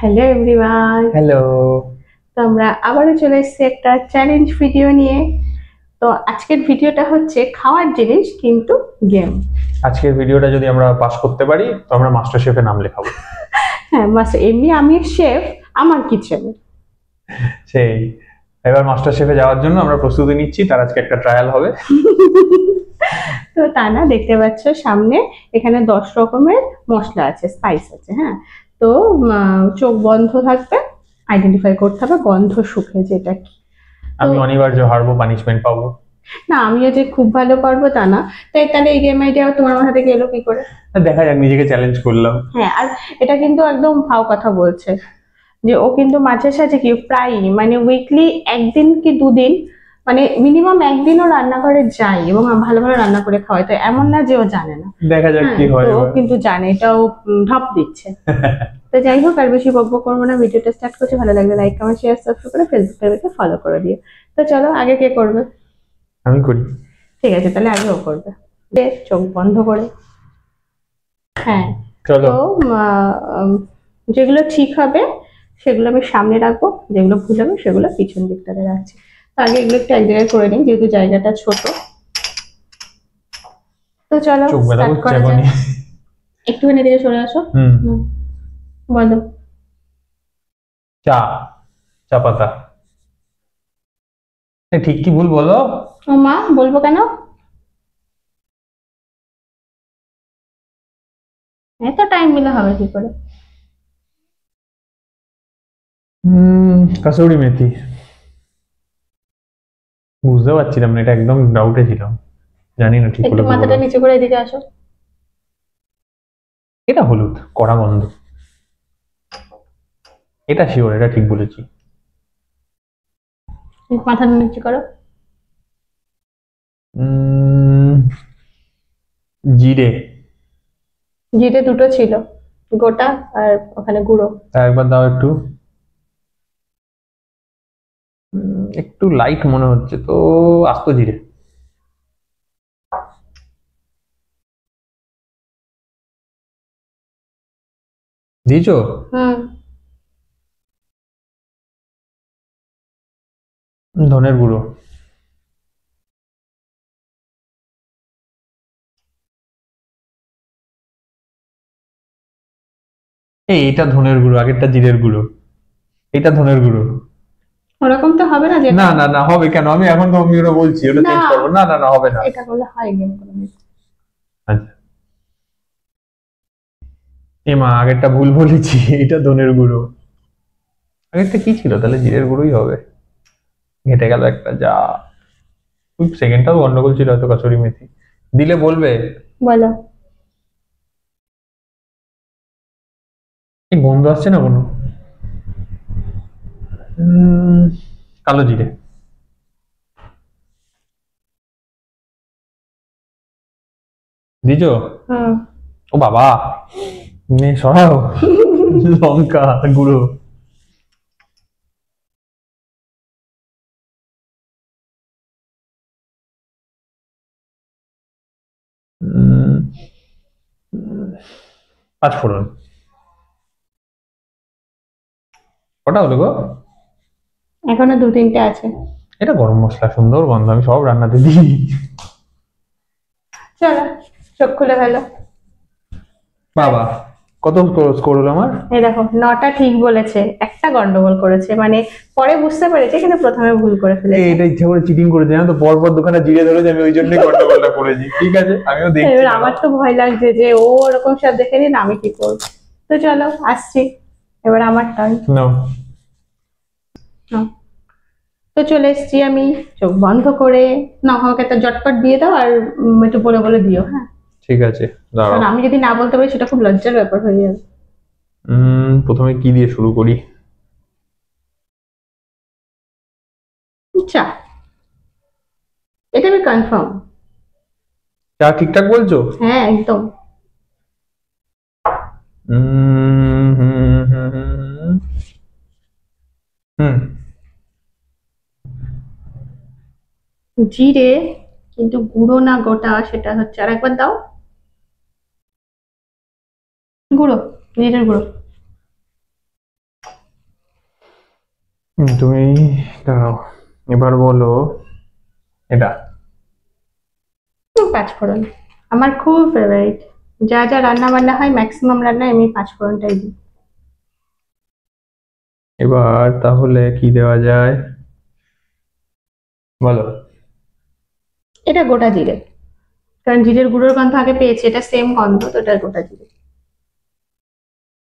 Hello everyone. Hello. তো আমরা আবারও চলে এসেছি একটা চ্যালেঞ্জ ভিডিও নিয়ে। তো আজকের ভিডিওটা হচ্ছে খাওয়ার জিনিস কিন্তু গেম। আজকের ভিডিওটা যদি আমরা পাস করতে পারি তো আমরা মাস্টার শেফে নাম লেখাবো। হ্যাঁ, এমনি আমি শেফ আমার কিচেনে। সেই এবার মাস্টার শেফে যাওয়ার জন্য আমরা প্রস্তুতি নিচ্ছি, তার আজকে একটা ট্রায়াল হবে। তো তা না, দেখতে পাচ্ছ সামনে এখানে 10 রকমের মশলা আছে, স্পাইস আছে। হ্যাঁ, তো চোখ বন্ধ থাকবে, আইডেন্টিফাই করতে হবে গন্ধ শুকে যেটা কি। আমি অনিবার্য হারবো, পানিশমেন্ট পাবো। না, আমিও যে খুব ভালো পারবো তা না। তাহলে এই গেম আইডিয়া তোমার মাথা থেকে এলো কি করে? দেখা যাক, নিজেকে চ্যালেঞ্জ করলাম। হ্যাঁ, আর এটা কিন্তু একদম ফাও কথা বলছে যে ও কিন্তু মাঝে সাঝে কি প্রায় মানে উইকলি একদিন কি দুদিন, মানে মিনিমাম একদিনও রান্নাঘরে যাই এবং ভালো ভালো রান্না করে খাওয়াই। তো এমন না যে ও জানে না। দেখা যাক কি হয়। ও কিন্তু জানে, এটাও ঢপ দিচ্ছে। তো যাই হোক, আর বেশি বকবক করবো না, ভিডিওটা স্টার্ট করছি। ভালো লাগলে লাইক কমেন্ট শেয়ার সাবস্ক্রাইব করে ফেসবুক পেজকে ফলো করে দিও। তো চলো, আগে কে করবে? আমি করি। ঠিক আছে, তাহলে আগে ও করবে। চোখ বন্ধ করে। হ্যাঁ, চলো। তো যেগুলো ঠিক হবে সেগুলো আমি সামনে রাখবো, যেগুলো ভুল হবে সেগুলো পিছন দিকটাতে রাখছি। তো আগে এগুলো একটু এক জায়গায় করে নিই, যেহেতু জায়গাটা ছোট। তো চলো স্টার্ট করা যাক। একটুখানি দিকে সরে আসো। বলো। চা, চা পাতা। ঠিক কি ভুল বলো? ও মা, বলবো কেন? এত টাইম মিলে হবে কি করে? কাসুরি মেথি। বুঝতে পারছিলাম না, এটা একদম ডাউটে ছিলাম, জানি না ঠিক একটু হলো। মাথাটা নিচু করে এদিকে আসো। এটা হলুদ, কড়া গন্ধ। এটা শিওর, এটা ঠিক বলেছি। মাথাটা নিচু করো। জিরে। জিরে দুটো ছিল, গোটা আর ওখানে গুঁড়ো। একবার দাও একটু। একটু লাইট মনে হচ্ছে তো, আস্ত জিরে। দিয়েছো? ধনের গুঁড়ো। এইটা ধনের গুঁড়ো, আগেরটা জিরের গুঁড়ো, এটা ধনের গুঁড়ো। ওরকম তো হবে না। না না না, হবে কেন? আমি এখন তো আমি ওটা বলছি, ওটা চেঞ্জ করবো। না না না, হবে না। এটা করলে হয় গেম করে নিতে। আচ্ছা, মা আগেরটা ভুল বলেছি, এটা ধনের গুঁড়ো। আগেরটা কি ছিল? তাহলে জিরের গুঁড়োই হবে। ঘেটে গেল একটা, যা। সেকেন্ডটাও গন্ডগোল ছিল হয়তো, কাসুরি মেথি দিলে বলবে। বলো। এই গন্ধ আসছে না কোনো। কালো জিরে। দিছো? ও বাবা, সরাও। লঙ্কা গুঁড়ো। পাঁচফোড়ন। কটা হলো গো? এখনো দু তিনটে আছে। এটা গরম মশলা, সুন্দর গন্ধ, আমি সব রান্নাতে দিই। চলো, চোখ খুলে ফেলো। বাবা, কত স্কোর হলো আমার? এই দেখো, 9টা ঠিক বলেছে, একটা গন্ডগোল করেছে, মানে পরে বুঝতে পেরেছে কিন্তু প্রথমে ভুল করে ফেলেছে। এটা ইচ্ছা করে চিটিং করেছে, জানো তো, পর পর দোকানে জিরে ধরেছে, আমি ওই জন্যই গন্ডগোলটা করেছি। ঠিক আছে, আমিও দেখছি। এবার আমার তো ভয় লাগছে যে ও ওরকম সব দেখে নিন, আমি কি করব। তো চলো আসছি, এবার আমার টার্ন। নাও। তো চলে এসছি আমি, চোখ বন্ধ করে। না, আমাকে একটা জটপট দিয়ে দাও, আর একটু বলে বলে দিও। হ্যাঁ ঠিক আছে, দাঁড়াও। কারণ আমি যদি না বলতে পারি সেটা খুব লজ্জার ব্যাপার হয়ে যাবে। প্রথমে কি দিয়ে শুরু করি? চা, এটা আমি কনফার্ম। চা ঠিকঠাক বলছো? হ্যাঁ একদম। জিরে, কিন্তু গুঁড়ো না গোটা সেটা হচ্ছে, আর একবার দাও। গুঁড়ো, জিরের গুঁড়ো। তুমি দাঁড়াও, এবার বলো এটা। পাঁচফোড়ন আমার খুব ফেভারিট। যা যা রান্না বান্না হয় ম্যাক্সিমাম রান্নায় আমি পাঁচফোড়নটাই দিই। এবার তাহলে কি দেওয়া যায় বলো। এটা গোটা জিরে, কারণ জিরের গুঁড়োর গন্ধ আগে পেয়েছি, এটা সেম গন্ধ, তো এটা গোটা জিরে।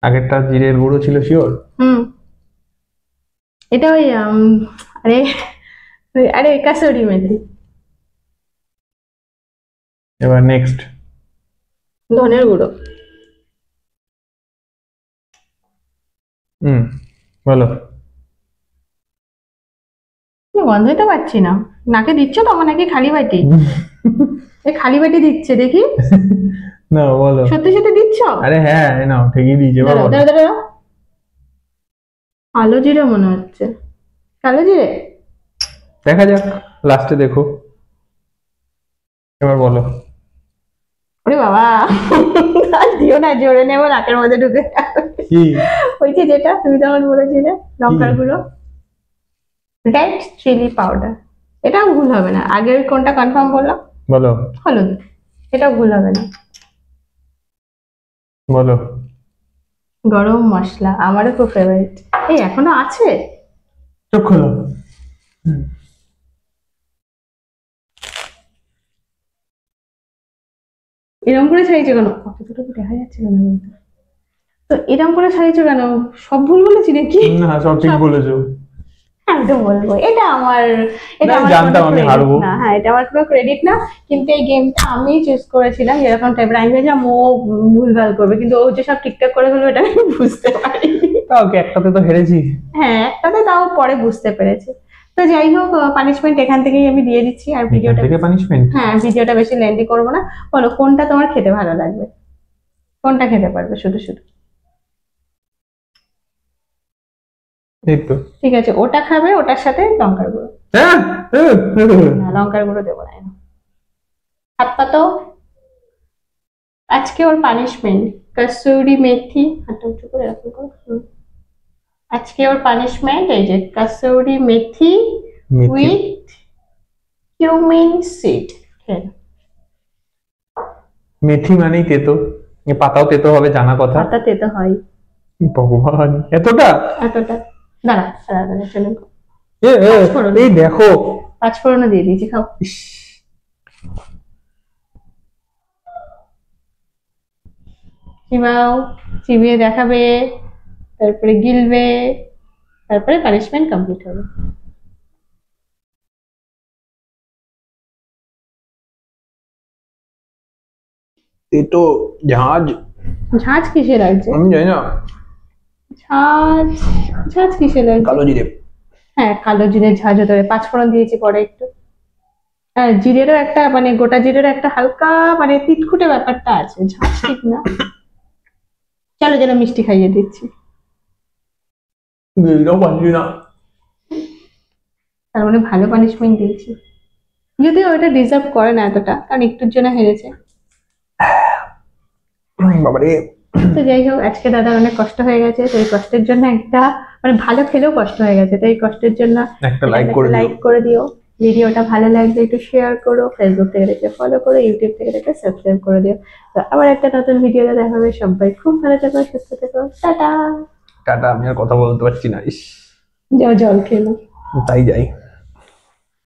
আগেরটা জিরের গুঁড়ো ছিল শিওর? হুম, এটা ওই আরে আরে কাসুরি মেথি। এবার নেক্সট। ধনের গুঁড়ো। হুম, বলো। গন্ধই তো পাচ্ছি না, নাকে দিচ্ছ তো আমার নাকি খালি বাটি? এই খালি বাটি দিচ্ছে দেখি, না বলো। সত্যি সত্যি দিচ্ছ? আরে হ্যাঁ, এই নাও, ঠিকই দিয়েছে। এবার দাঁড়াও বলো। দাঁড়াও দাঁড়াও, কালো জিরে মনে হচ্ছে, কালো জিরে। দেখা যাক, লাস্টে দেখো। এবার বলো। ওরে বাবা, আর দিও না, জোরে নেবো নাকের মধ্যে ঢুকে যাবে। কি? ওই যে যেটা তুমি তখন বলেছিলে, লঙ্কার গুঁড়ো, রেড চিলি পাউডার। এটাও ভুল হবে না। আগের কোনটা কনফার্ম বললাম? বলো হলুদ। এটাও ভুল হবে না। বলো। গরম মশলা আমারও খুব ফেভারিট। এই এখনো আছে? চোখ খোলো। এরকম করে সাইজে কেন? কতটুকু দেখা যাচ্ছে কেন বলতো? তো এরকম করে সাইজে কেন? সব ভুল বলেছি নাকি? না, সব ঠিক বলেছো। আমি তো বলবো এটা আমার, এটা না, আমার জানতাম কোনো আমি credit হারবো। না। হ্যাঁ, এটা আমার কোনো ক্রেডিট না, কিন্তু এই গেমটা আমি চুজ করেছিলাম যেরকম টাইপের। আমি ভেবেছিলাম ও ভুলভাল করবে, কিন্তু ও যে সব ঠিকঠাক করে ফেলবে এটা আমি বুঝতে পারিনি। তাও কি, একটাতে তো হেরেছি। হ্যাঁ, একটাতে তাও পরে বুঝতে পেরেছি। তো যাই হোক, পানিশমেন্ট এখান থেকেই আমি দিয়ে দিচ্ছি। আর এখান ভিডিওটা, থেকে পানিশমেন্ট? হ্যাঁ ভিডিওটা বেশি লেন্দি করবো না। বলো কোনটা তোমার খেতে ভালো লাগবে, কোনটা খেতে পারবে শুধু শুধু? এই তো। ঠিক আছে, ওটা খাবে, ওটার সাথে লঙ্কার গুঁড়ো। হ্যাঁ, না, লঙ্কার গুঁড়ো দেবো না। হাত পাতো। আজকে ওর পানিশমেন্ট কসুরি মেথি, হাতটা উঁচু করে এরকম করে, আজকে ওর পানিশমেন্ট এই যে kasuri methi methi? With cumin seed. মেথি মানেই তেতো, এ পাতাও তেতো হবে জানা কথা। পাতা তেতো হয়। ভগবান, এতটা? এতটা? দাঁড়া দাঁড়া দাঁড়া, চলুন। পাঁচফোড়ন। এই দেখো, পাঁচফোড়নও দিয়ে দিয়েছি, খাও। ইস, চিবাও, চিবিয়ে দেখাবে, তারপরে গিলবে, তারপরে পানিশমেন্ট কমপ্লিট হবে। তেতো ঝাঁজ। ঝাঁজ কিসে লাগছে? আমি জানি না। ঝাঁজ, ঝাঁজ কিসে লাগছে? কালো জিরে। হ্যাঁ, কালো জিরে ঝাঁজ হতে হবে। পাঁচফোড়ন দিয়েছি পরে একটু। হ্যাঁ, জিরেরও একটা মানে গোটা জিরেরও একটা হালকা মানে তিতকুটে ব্যাপারটা আছে, ঝাঁজ ঠিক না। চলো যেন মিষ্টি খাইয়ে দিচ্ছি। গিলতেও পারছি না। তার মানে ভালো পানিশমেন্ট দিয়েছি, যদিও ওটা ডিজার্ভ করে না এতটা, কারণ একটুর জন্য হেরেছে। বাবারে। তো যাই হোক, আজকে দাদার অনেক কষ্ট হয়ে গেছে, তো এই কষ্টের জন্য একটা মানে ভালো খেলেও কষ্ট হয়ে গেছে, তো এই কষ্টের জন্য একটা লাইক করে দিও। লাইক করে দিও। ভিডিওটা ভালো লাগলে একটু শেয়ার করো, ফেসবুক থেকে দেখে ফলো করো, ইউটিউব থেকে দেখে সাবস্ক্রাইব করে দিও। তো আবার একটা নতুন ভিডিওতে দেখা হবে। সবাই খুব ভালো থেকো, সুস্থ থেকো, টাটা। টাটা। আমি আর কথা বলতে পারছি না, ইস। যাও জল খেলো। তাই যাই।